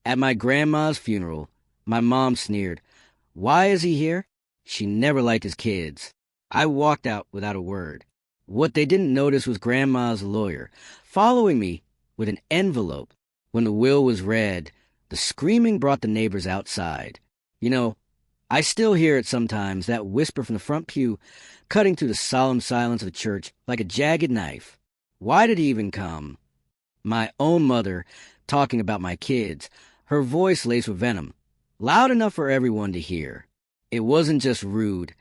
At my grandma's funeral, my mom sneered, "Why is he here?" She never liked his kids. I walked out without a word. What they didn't notice was Grandma's lawyer following me with an envelope. When the will was read, the screaming brought the neighbors outside. You know, I still hear it sometimes, that whisper from the front pew, cutting through the solemn silence of the church like a jagged knife. Why did he even come? My own mother, talking about my kids, her voice laced with venom, loud enough for everyone to hear. It wasn't just rude.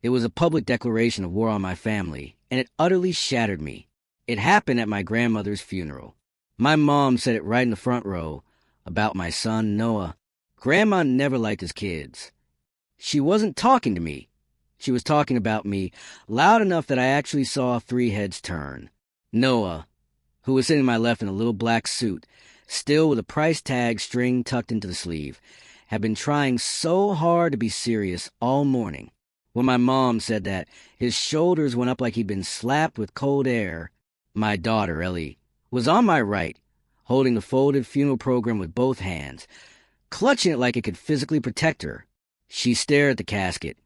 It was a public declaration of war on my family, and it utterly shattered me. It happened at my grandmother's funeral. My mom said it right in the front row, about my son, Noah. Grandma never liked his kids. She wasn't talking to me. She was talking about me, loud enough that I actually saw 3 heads turn. Noah, who was sitting to my left in a little black suit, still with a price tag string tucked into the sleeve, had been trying so hard to be serious all morning. When my mom said that, his shoulders went up like he'd been slapped with cold air. My daughter, Ellie, was on my right, holding the folded funeral program with both hands, clutching it like it could physically protect her. She stared at the casket,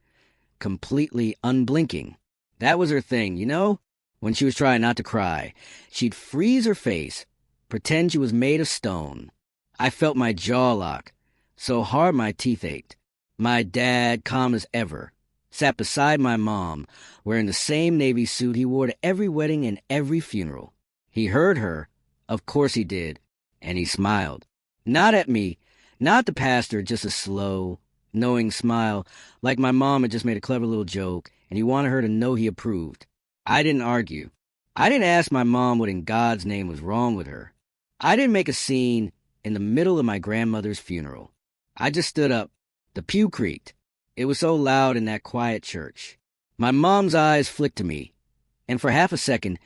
completely unblinking. That was her thing, you know? When she was trying not to cry, she'd freeze her face, pretend she was made of stone. I felt my jaw lock, so hard my teeth ached. My dad, calm as ever, sat beside my mom, wearing the same navy suit he wore to every wedding and every funeral. He heard her, of course he did, and he smiled. Not at me, not the pastor, just a slow, knowing smile, like my mom had just made a clever little joke, and he wanted her to know he approved. I didn't argue. I didn't ask my mom what in God's name was wrong with her. I didn't make a scene in the middle of my grandmother's funeral. I just stood up. The pew creaked. It was so loud in that quiet church. My mom's eyes flicked to me, and for half a second,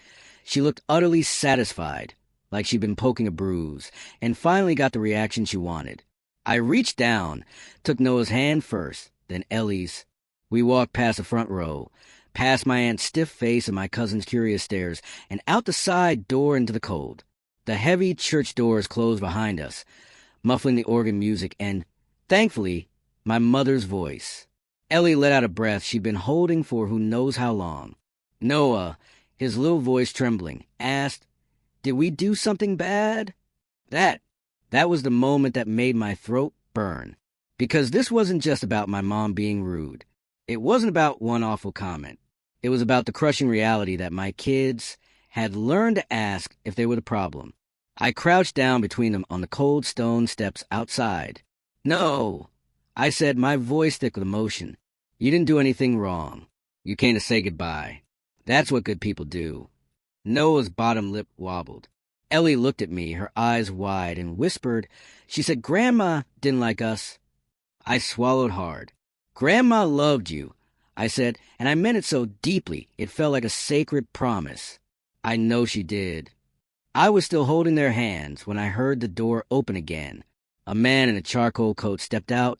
she looked utterly satisfied, like she'd been poking a bruise, and finally got the reaction she wanted. I reached down, took Noah's hand first, then Ellie's. We walked past the front row, past my aunt's stiff face and my cousin's curious stares, and out the side door into the cold. The heavy church doors closed behind us, muffling the organ music and, thankfully, my mother's voice. Ellie let out a breath she'd been holding for who knows how long. Noah, his little voice trembling, asked, "Did we do something bad?" That was the moment that made my throat burn. Because this wasn't just about my mom being rude. It wasn't about one awful comment. It was about the crushing reality that my kids had learned to ask if they were the problem. I crouched down between them on the cold stone steps outside. "No," I said, my voice thick with emotion. "You didn't do anything wrong. You came to say goodbye. That's what good people do." Noah's bottom lip wobbled. Ellie looked at me, her eyes wide, and whispered, she said, "Grandma didn't like us." I swallowed hard. "Grandma loved you," I said, and I meant it so deeply it felt like a sacred promise. I know she did. I was still holding their hands when I heard the door open again. A man in a charcoal coat stepped out,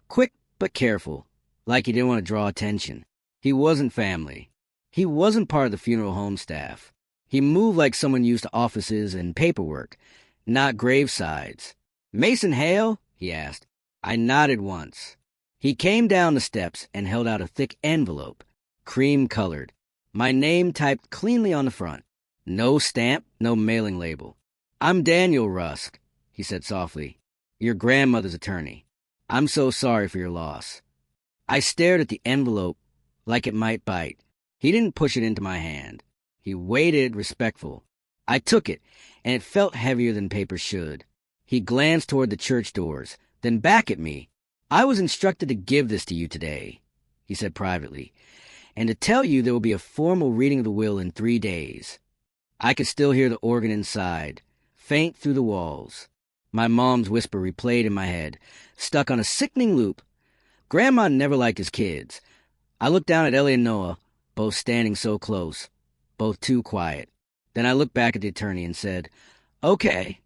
quick but careful, like he didn't want to draw attention. He wasn't family. He wasn't part of the funeral home staff. He moved like someone used to offices and paperwork, not gravesides. "Mason Hale?" he asked. I nodded once. He came down the steps and held out a thick envelope, cream-colored. My name typed cleanly on the front. No stamp, no mailing label. "I'm Daniel Rusk," he said softly. "Your grandmother's attorney. I'm so sorry for your loss." I stared at the envelope like it might bite. He didn't push it into my hand. He waited, respectful. I took it, and it felt heavier than paper should. He glanced toward the church doors, then back at me. "I was instructed to give this to you today," he said privately, "and to tell you there will be a formal reading of the will in 3 days." I could still hear the organ inside, faint through the walls. My mom's whisper replayed in my head, stuck on a sickening loop. Grandma never liked his kids. I looked down at Ellie and Noah, both standing so close, both too quiet. Then I looked back at the attorney and said, "Okay."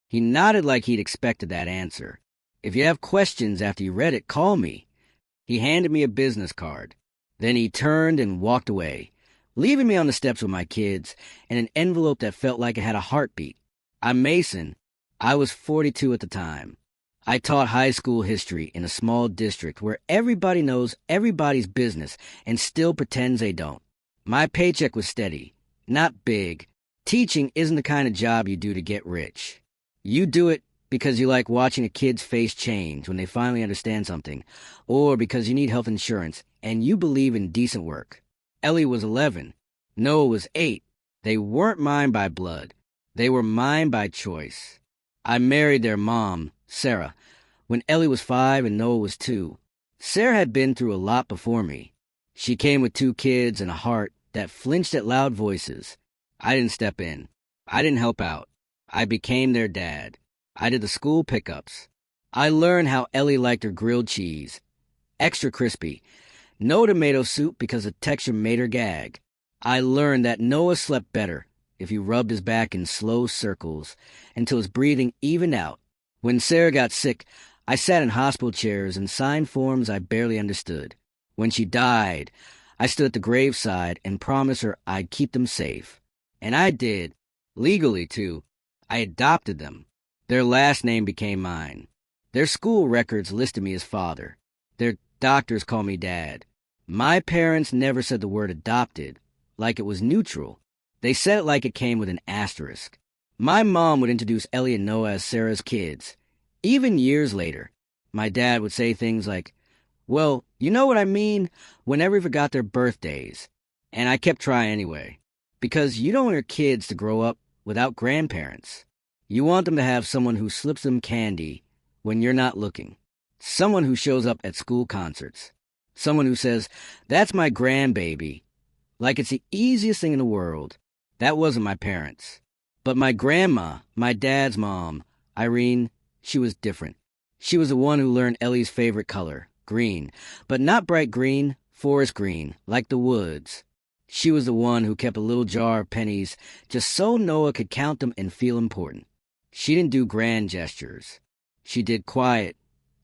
He nodded like he'd expected that answer. "If you have questions after you read it, call me." He handed me a business card. Then he turned and walked away, leaving me on the steps with my kids and an envelope that felt like it had a heartbeat. I'm Mason. I was 42 at the time. I taught high school history in a small district where everybody knows everybody's business and still pretends they don't. My paycheck was steady, not big. Teaching isn't the kind of job you do to get rich. You do it because you like watching a kid's face change when they finally understand something, or because you need health insurance and you believe in decent work. Ellie was 11. Noah was 8. They weren't mine by blood. They were mine by choice. I married their mom, Sarah, when Ellie was 5 and Noah was 2. Sarah had been through a lot before me. She came with 2 kids and a heart that flinched at loud voices. I didn't step in. I didn't help out. I became their dad. I did the school pickups. I learned how Ellie liked her grilled cheese. Extra crispy. No tomato soup because the texture made her gag. I learned that Noah slept better if he rubbed his back in slow circles until his breathing evened out. When Sarah got sick, I sat in hospital chairs and signed forms I barely understood. When she died, I stood at the graveside and promised her I'd keep them safe. And I did. Legally, too. I adopted them. Their last name became mine. Their school records listed me as father. Their doctors call me dad. My parents never said the word adopted, like it was neutral. They said it like it came with an asterisk. My mom would introduce Ellie and Noah as Sarah's kids. Even years later, my dad would say things like, "Well, you know what I mean," whenever he forgot their birthdays. And I kept trying anyway. Because you don't want your kids to grow up without grandparents. You want them to have someone who slips them candy when you're not looking. Someone who shows up at school concerts. Someone who says, "That's my grandbaby," like it's the easiest thing in the world. That wasn't my parents. But my grandma, my dad's mom, Irene, she was different. She was the one who learned Ellie's favorite color, green, but not bright green, forest green, like the woods. She was the one who kept a little jar of pennies just so Noah could count them and feel important. She didn't do grand gestures. She did quiet,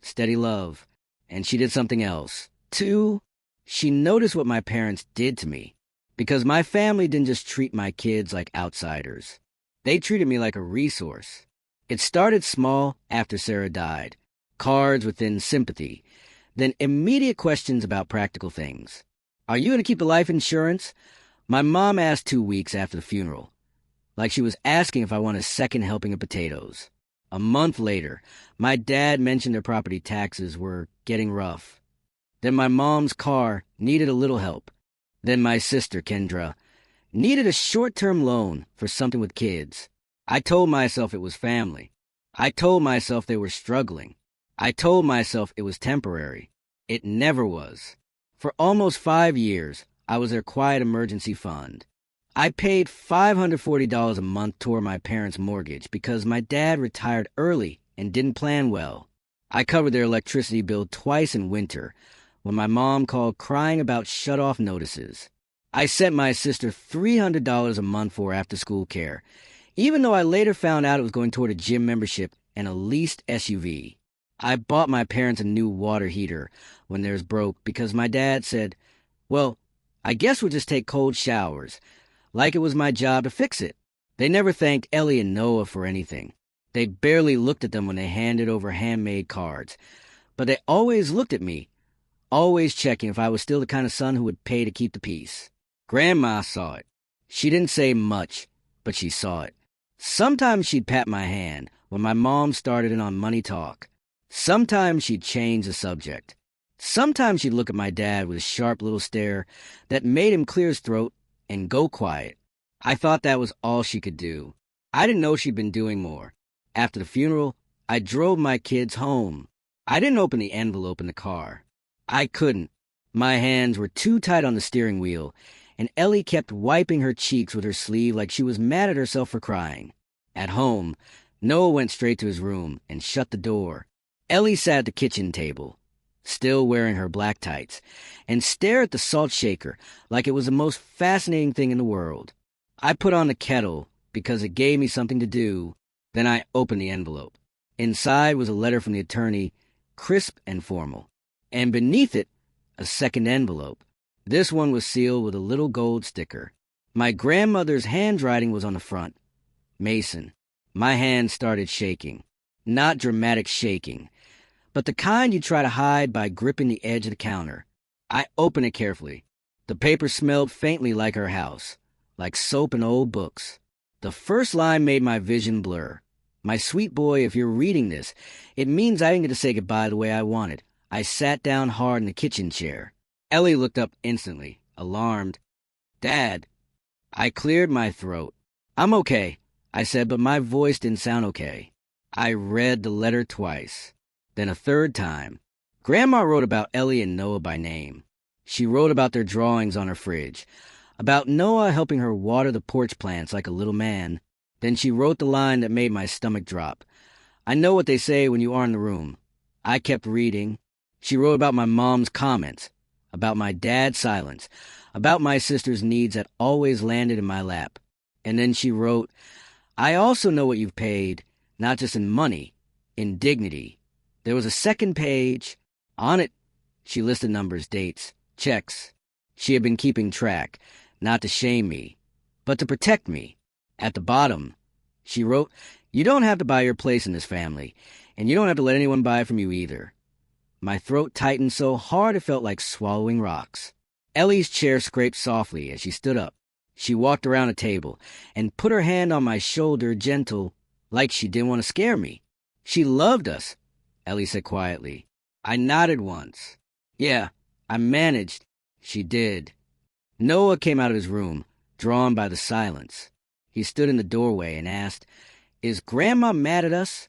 steady love. And she did something else. Too, she noticed what my parents did to me. Because my family didn't just treat my kids like outsiders. They treated me like a resource. It started small after Sarah died. Cards within sympathy. Then immediate questions about practical things. "Are you going to keep the life insurance?" My mom asked 2 weeks after the funeral. Like she was asking if I want a second helping of potatoes. A month later, my dad mentioned their property taxes were getting rough. Then my mom's car needed a little help. Then my sister, Kendra, needed a short-term loan for something with kids. I told myself it was family. I told myself they were struggling. I told myself it was temporary. It never was. For almost 5 years, I was their quiet emergency fund. I paid $540 a month toward my parents' mortgage because my dad retired early and didn't plan well. I covered their electricity bill twice in winter when my mom called crying about shut-off notices. I sent my sister $300 a month for after-school care, even though I later found out it was going toward a gym membership and a leased SUV. I bought my parents a new water heater when theirs broke because my dad said, "Well, I guess we'll just take cold showers," like it was my job to fix it. They never thanked Ellie and Noah for anything. They barely looked at them when they handed over handmade cards. But they always looked at me, always checking if I was still the kind of son who would pay to keep the peace. Grandma saw it. She didn't say much, but she saw it. Sometimes she'd pat my hand when my mom started in on money talk. Sometimes she'd change the subject. Sometimes she'd look at my dad with a sharp little stare that made him clear his throat and go quiet. I thought that was all she could do. I didn't know she'd been doing more. After the funeral, I drove my kids home. I didn't open the envelope in the car. I couldn't. My hands were too tight on the steering wheel, and Ellie kept wiping her cheeks with her sleeve like she was mad at herself for crying. At home, Noah went straight to his room and shut the door. Ellie sat at the kitchen table, still wearing her black tights, and stared at the salt shaker like it was the most fascinating thing in the world. I put on the kettle because it gave me something to do. Then I opened the envelope. Inside was a letter from the attorney, crisp and formal, and beneath it, a second envelope. This one was sealed with a little gold sticker. My grandmother's handwriting was on the front. Mason. My hand started shaking. Not dramatic shaking, but the kind you try to hide by gripping the edge of the counter. I opened it carefully. The paper smelled faintly like her house, like soap and old books. The first line made my vision blur. My sweet boy, if you're reading this, it means I didn't get to say goodbye the way I wanted. I sat down hard in the kitchen chair. Ellie looked up instantly, alarmed. Dad. I cleared my throat. I'm okay, I said, but my voice didn't sound okay. I read the letter twice, then a third time. Grandma wrote about Ellie and Noah by name. She wrote about their drawings on her fridge, about Noah helping her water the porch plants like a little man. Then she wrote the line that made my stomach drop. I know what they say when you are in the room. I kept reading. She wrote about my mom's comments, about my dad's silence, about my sister's needs that always landed in my lap. And then she wrote, I also know what you've paid, not just in money, in dignity. There was a second page. On it, she listed numbers, dates, checks. She had been keeping track, not to shame me, but to protect me. At the bottom, she wrote, you don't have to buy your place in this family, and you don't have to let anyone buy it from you either. My throat tightened so hard it felt like swallowing rocks. Ellie's chair scraped softly as she stood up. She walked around the table and put her hand on my shoulder, gentle, like she didn't want to scare me. She loved us, Ellie said quietly. I nodded once. Yeah, I managed. She did. Noah came out of his room, drawn by the silence. He stood in the doorway and asked, Is Grandma mad at us?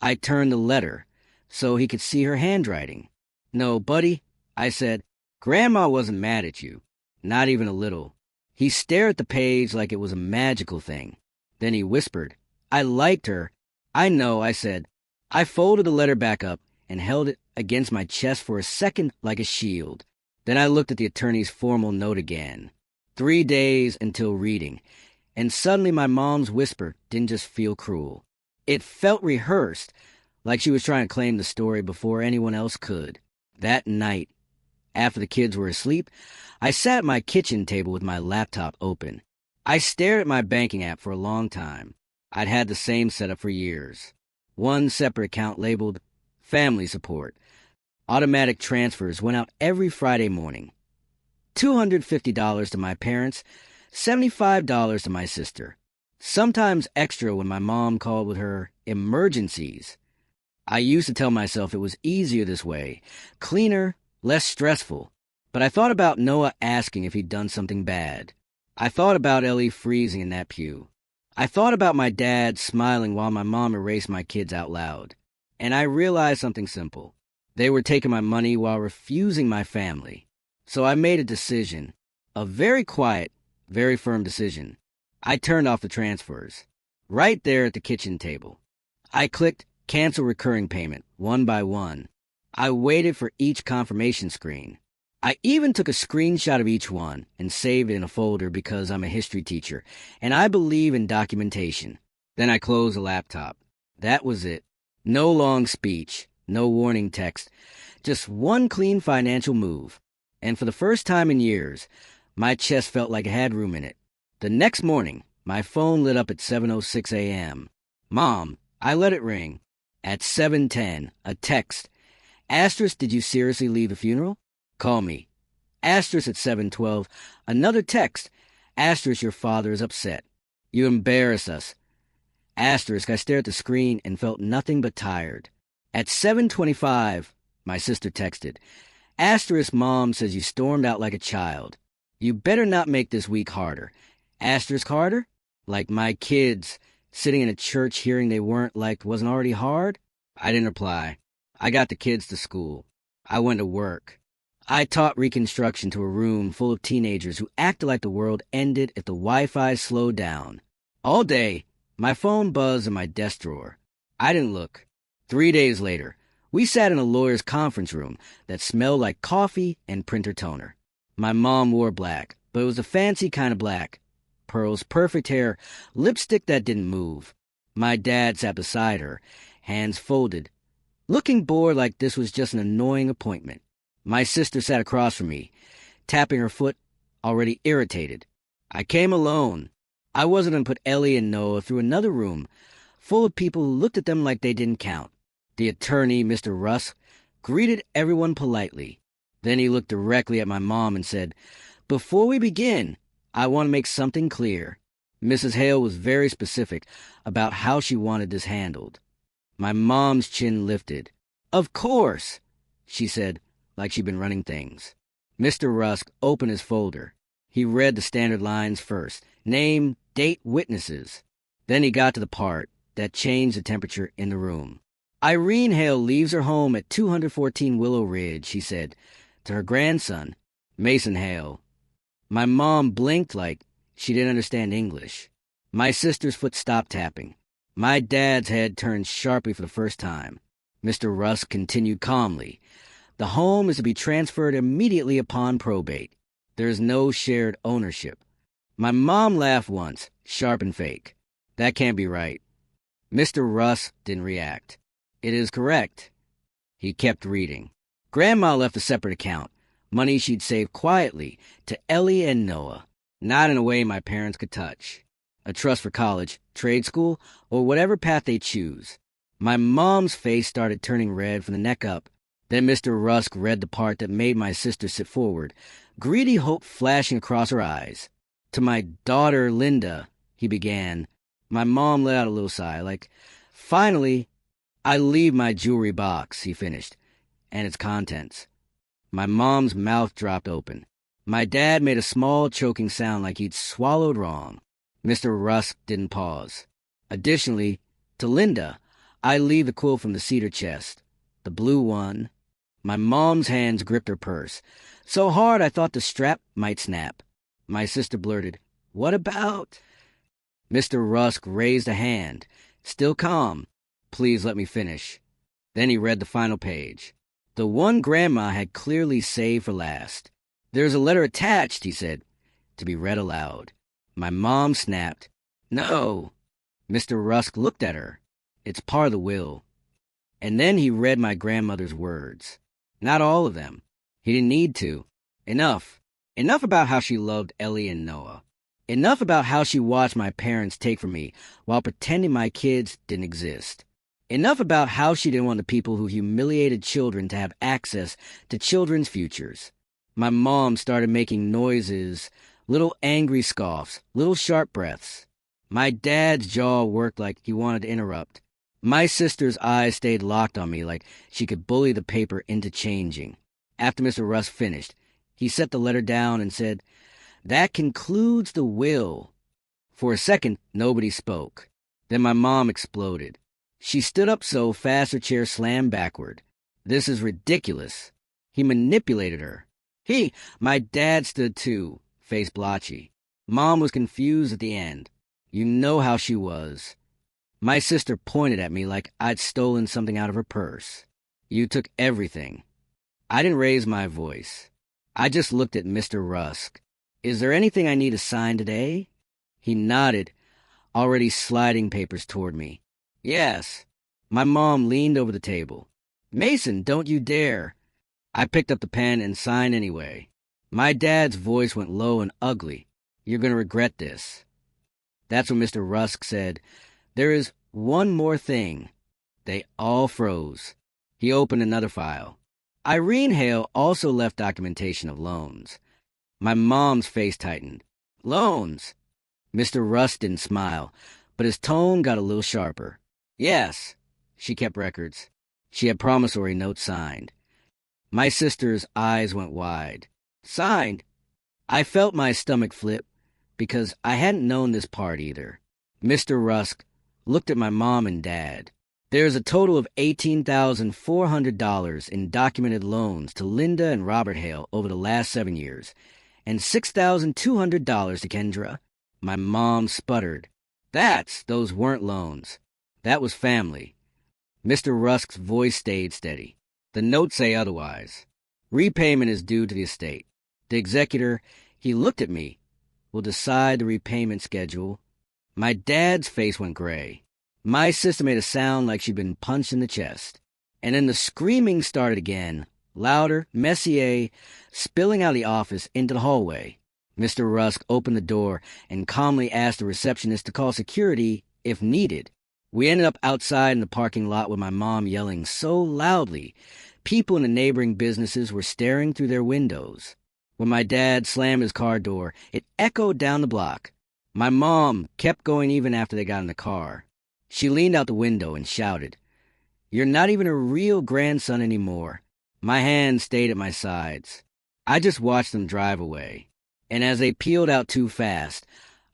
I turned the letter so he could see her handwriting. No, buddy, I said, Grandma wasn't mad at you. Not even a little. He stared at the page like it was a magical thing. Then he whispered, I liked her. I know, I said. I folded the letter back up and held it against my chest for a second like a shield. Then I looked at the attorney's formal note again. 3 days until reading. And suddenly my mom's whisper didn't just feel cruel. It felt rehearsed, like she was trying to claim the story before anyone else could. That night, after the kids were asleep, I sat at my kitchen table with my laptop open. I stared at my banking app for a long time. I'd had the same setup for years. One separate account labeled Family Support. Automatic transfers went out every Friday morning. $250 to my parents, $75 to my sister. Sometimes extra when my mom called with her emergencies. I used to tell myself it was easier this way, cleaner, less stressful. But I thought about Noah asking if he'd done something bad. I thought about Ellie freezing in that pew. I thought about my dad smiling while my mom erased my kids out loud. And I realized something simple. They were taking my money while refusing my family. So I made a decision. A very quiet, very firm decision. I turned off the transfers. Right there at the kitchen table. I clicked Cancel Recurring Payment, one by one. I waited for each confirmation screen. I even took a screenshot of each one and saved it in a folder because I'm a history teacher, and I believe in documentation. Then I closed the laptop. That was it. No long speech, no warning text, just one clean financial move. And for the first time in years, my chest felt like it had room in it. The next morning, my phone lit up at 7:06 a.m. Mom, I let it ring. At 7:10, a text. Asterisk, did you seriously leave the funeral? Call me. Asterisk at 7:12, another text. Asterisk, your father is upset. You embarrass us. Asterisk, I stared at the screen and felt nothing but tired. At 7:25, my sister texted. Asterisk, Mom says you stormed out like a child. You better not make this week harder. Asterisk harder? Like my kids, sitting in a church hearing they weren't liked wasn't already hard? I didn't reply. I got the kids to school. I went to work. I taught Reconstruction to a room full of teenagers who acted like the world ended if the Wi-Fi slowed down. All day, my phone buzzed in my desk drawer. I didn't look. 3 days later, we sat in a lawyer's conference room that smelled like coffee and printer toner. My mom wore black, but it was a fancy kind of black. Pearls, perfect hair, lipstick that didn't move. My dad sat beside her, hands folded, looking bored like this was just an annoying appointment. My sister sat across from me, tapping her foot, already irritated. I came alone. I wasn't going to put Ellie and Noah through another room, full of people who looked at them like they didn't count. The attorney, Mr. Rusk, greeted everyone politely. Then he looked directly at my mom and said, "Before we begin, I want to make something clear." Mrs. Hale was very specific about how she wanted this handled. My mom's chin lifted. "Of course," she said, like she'd been running things. Mr. Rusk opened his folder. He read the standard lines first. Name, date, witnesses. Then he got to the part that changed the temperature in the room. "Irene Hale leaves her home at 214 Willow Ridge," he said, "to her grandson, Mason Hale." My mom blinked like she didn't understand English. My sister's foot stopped tapping. My dad's head turned sharply for the first time. Mr. Rusk continued calmly. "The home is to be transferred immediately upon probate. There is no shared ownership." My mom laughed once, sharp and fake. "That can't be right." Mr. Rusk didn't react. "It is correct." He kept reading. "Grandma left a separate account, money she'd saved quietly, to Ellie and Noah, not in a way my parents could touch. A trust for college, trade school, or whatever path they choose." My mom's face started turning red from the neck up. Then Mr. Rusk read the part that made my sister sit forward, greedy hope flashing across her eyes. "To my daughter, Linda," he began. My mom let out a little sigh, like, "Finally, I leave my jewelry box," he finished, "and its contents." My mom's mouth dropped open. My dad made a small choking sound like he'd swallowed wrong. Mr. Rusk didn't pause. "Additionally, to Linda, I leave the quilt from the cedar chest. The blue one." My mom's hands gripped her purse, so hard I thought the strap might snap. My sister blurted, "What about—" Mr. Rusk raised a hand, still calm. "Please let me finish." Then he read the final page. The one Grandma had clearly saved for last. "There's a letter attached," he said, to be read aloud. My mom snapped, "No." Mr. Rusk looked at her. "It's part of the will." And then he read my grandmother's words. Not all of them. He didn't need to. Enough. Enough about how she loved Ellie and Noah. Enough about how she watched my parents take from me while pretending my kids didn't exist. Enough about how she didn't want the people who humiliated children to have access to children's futures. My mom started making noises, little angry scoffs, little sharp breaths. My dad's jaw worked like he wanted to interrupt. My sister's eyes stayed locked on me like she could bully the paper into changing. After Mr. Rusk finished, he set the letter down and said, "That concludes the will." For a second, nobody spoke. Then my mom exploded. She stood up so fast her chair slammed backward. "This is ridiculous." He manipulated her. My dad stood too, face blotchy. Mom was confused at the end. You know how she was. My sister pointed at me like I'd stolen something out of her purse. "You took everything." I didn't raise my voice. I just looked at Mr. Rusk. "Is there anything I need to sign today?" He nodded, already sliding papers toward me. "Yes." My mom leaned over the table. "Mason, don't you dare." I picked up the pen and signed anyway. My dad's voice went low and ugly. "You're going to regret this." That's when Mr. Rusk said, "There is one more thing." They all froze. He opened another file. Irene Hale also left documentation of loans. My mom's face tightened. "Loans?" Mr. Rusk didn't smile, but his tone got a little sharper. "Yes." She kept records. She had promissory notes signed. My sister's eyes went wide. "Signed?" I felt my stomach flip because I hadn't known this part either. Mr. Rusk looked at my mom and dad. "There's a total of $18,400 in documented loans to Linda and Robert Hale over the last 7 years, and $6,200 to Kendra." My mom sputtered. Those weren't loans. That was family." Mr. Rusk's voice stayed steady. "The notes say otherwise. Repayment is due to the estate. The executor," he looked at me, "will decide the repayment schedule." My dad's face went gray. My sister made a sound like she'd been punched in the chest. And then the screaming started again, louder, messier, spilling out of the office into the hallway. Mr. Rusk opened the door and calmly asked the receptionist to call security if needed. We ended up outside in the parking lot with my mom yelling so loudly. People in the neighboring businesses were staring through their windows. When my dad slammed his car door, it echoed down the block. My mom kept going even after they got in the car. She leaned out the window and shouted, "You're not even a real grandson anymore." My hands stayed at my sides. I just watched them drive away. And as they peeled out too fast,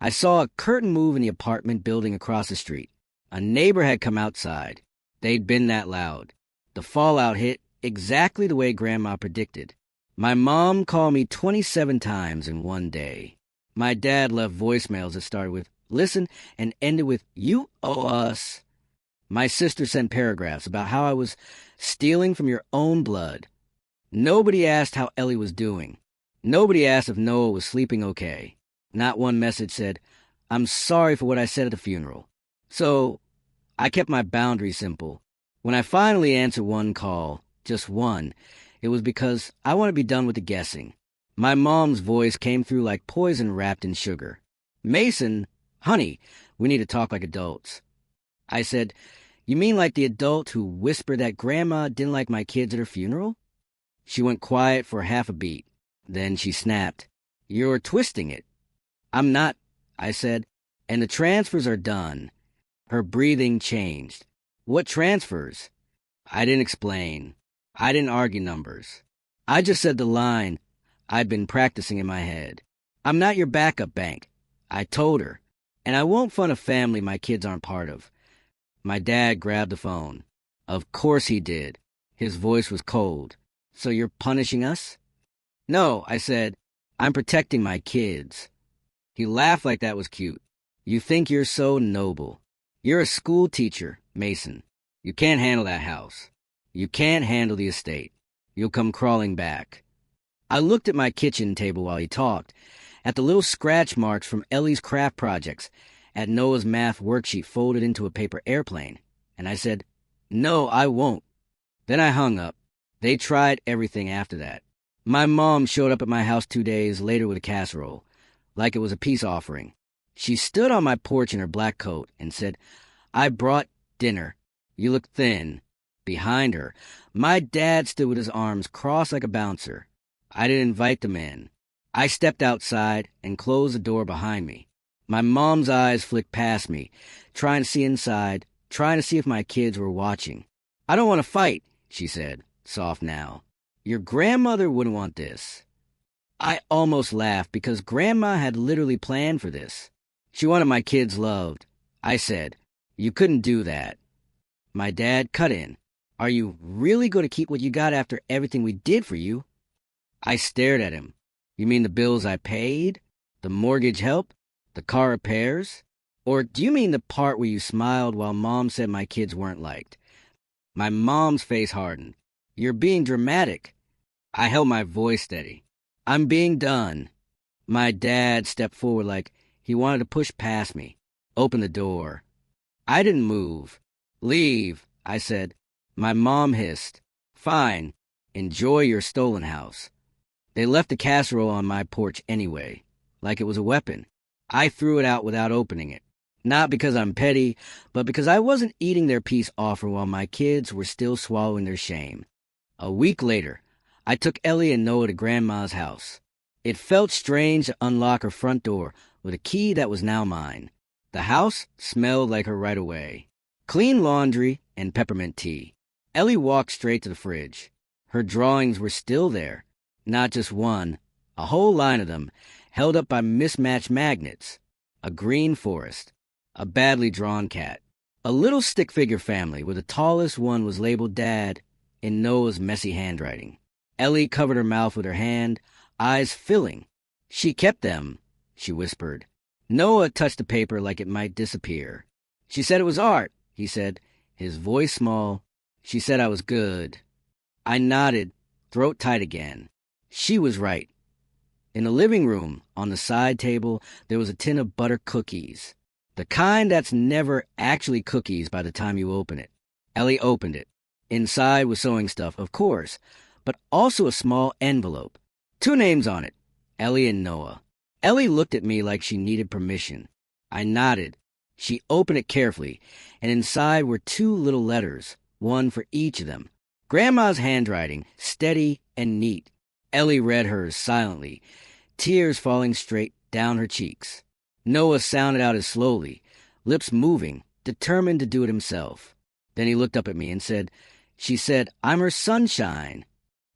I saw a curtain move in the apartment building across the street. A neighbor had come outside. They'd been that loud. The fallout hit exactly the way Grandma predicted. My mom called me 27 times in one day. My dad left voicemails that started with, "Listen," and ended with, "You owe us." My sister sent paragraphs about how I was stealing from your own blood. Nobody asked how Ellie was doing. Nobody asked if Noah was sleeping okay. Not one message said, "I'm sorry for what I said at the funeral." So I kept my boundaries simple. When I finally answered one call, just one, it was because I want to be done with the guessing. My mom's voice came through like poison wrapped in sugar. "Mason, honey, we need to talk like adults." I said, "You mean like the adult who whispered that Grandma didn't like my kids at her funeral?" She went quiet for half a beat. Then she snapped, "You're twisting it." "I'm not," I said, "and the transfers are done." Her breathing changed. "What transfers?" I didn't explain. I didn't argue numbers. I just said the line I'd been practicing in my head. "I'm not your backup bank," I told her, "and I won't fund a family my kids aren't part of." My dad grabbed the phone. Of course he did. His voice was cold. "So you're punishing us?" "No," I said. "I'm protecting my kids." He laughed like that was cute. "You think you're so noble. You're a school teacher, Mason. You can't handle that house. You can't handle the estate. You'll come crawling back." I looked at my kitchen table while he talked, at the little scratch marks from Ellie's craft projects, at Noah's math worksheet folded into a paper airplane, and I said, "No, I won't." Then I hung up. They tried everything after that. My mom showed up at my house 2 days later with a casserole, like it was a peace offering. She stood on my porch in her black coat and said, "I brought dinner. You look thin." Behind her, my dad stood with his arms crossed like a bouncer. I didn't invite them in. I stepped outside and closed the door behind me. My mom's eyes flicked past me, trying to see inside, trying to see if my kids were watching. "I don't want to fight," she said, soft now. "Your grandmother wouldn't want this." I almost laughed because Grandma had literally planned for this. She wanted my kids loved. I said, "You couldn't do that." My dad cut in. "Are you really going to keep what you got after everything we did for you?" I stared at him. "You mean the bills I paid? The mortgage help? The car repairs? Or do you mean the part where you smiled while Mom said my kids weren't liked?" My mom's face hardened. "You're being dramatic." I held my voice steady. "I'm being done." My dad stepped forward like he wanted to push past me, open the door. I didn't move. "Leave," I said. My mom hissed, "Fine. Enjoy your stolen house." They left the casserole on my porch anyway, like it was a weapon. I threw it out without opening it. Not because I'm petty, but because I wasn't eating their peace offer while my kids were still swallowing their shame. A week later, I took Ellie and Noah to Grandma's house. It felt strange to unlock her front door with a key that was now mine. The house smelled like her right away. Clean laundry and peppermint tea. Ellie walked straight to the fridge. Her drawings were still there. Not just one, a whole line of them, held up by mismatched magnets. A green forest. A badly drawn cat. A little stick figure family where the tallest one was labeled Dad in Noah's messy handwriting. Ellie covered her mouth with her hand, eyes filling. "She kept them," she whispered. Noah touched the paper like it might disappear. "She said it was art," he said, his voice small. "She said I was good." I nodded, throat tight again. She was right. In the living room, on the side table, there was a tin of butter cookies. The kind that's never actually cookies by the time you open it. Ellie opened it. Inside was sewing stuff, of course, but also a small envelope. 2 names on it, Ellie and Noah. Ellie looked at me like she needed permission. I nodded. She opened it carefully, and inside were two little letters, one for each of them. Grandma's handwriting, steady and neat. Ellie read hers silently, tears falling straight down her cheeks. Noah sounded out as slowly, lips moving, determined to do it himself. Then he looked up at me and said, "She said, I'm her sunshine."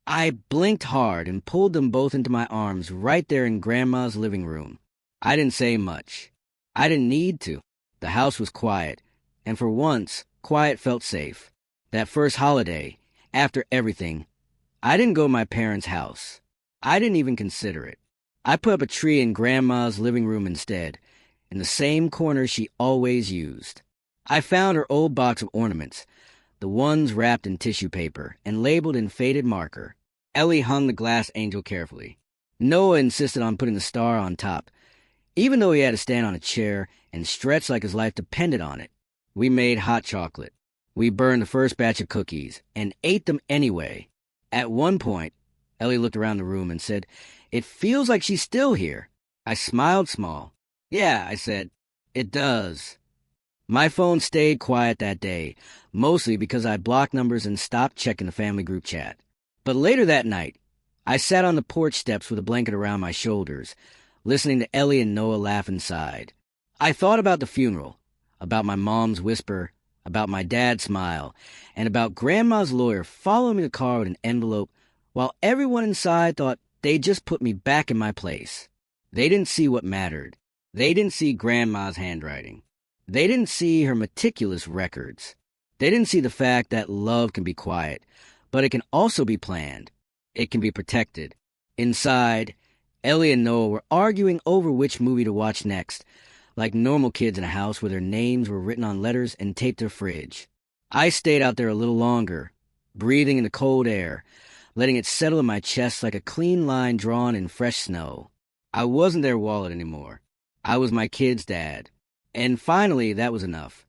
I blinked hard and pulled them both into my arms right there in Grandma's living room. I didn't say much. I didn't need to. The house was quiet, and for once, quiet felt safe. That first holiday, after everything, I didn't go to my parents' house. I didn't even consider it. I put up a tree in Grandma's living room instead, in the same corner she always used. I found her old box of ornaments, the ones wrapped in tissue paper and labeled in faded marker. Ellie hung the glass angel carefully. Noah insisted on putting the star on top, even though he had to stand on a chair and stretch like his life depended on it. We made hot chocolate. We burned the first batch of cookies and ate them anyway. At one point, Ellie looked around the room and said, "It feels like she's still here." I smiled small. "Yeah," I said, "it does." My phone stayed quiet that day, mostly because I blocked numbers and stopped checking the family group chat. But later that night, I sat on the porch steps with a blanket around my shoulders, listening to Ellie and Noah laugh inside. I thought about the funeral, about my mom's whisper, about my dad's smile, and about Grandma's lawyer following me to the car with an envelope, while everyone inside thought they'd just put me back in my place. They didn't see what mattered. They didn't see Grandma's handwriting. They didn't see her meticulous records. They didn't see the fact that love can be quiet, but it can also be planned. It can be protected. Inside, Ellie and Noah were arguing over which movie to watch next, like normal kids in a house where their names were written on letters and taped to a fridge. I stayed out there a little longer, breathing in the cold air, letting it settle in my chest like a clean line drawn in fresh snow. I wasn't their wallet anymore. I was my kid's dad. And finally, that was enough.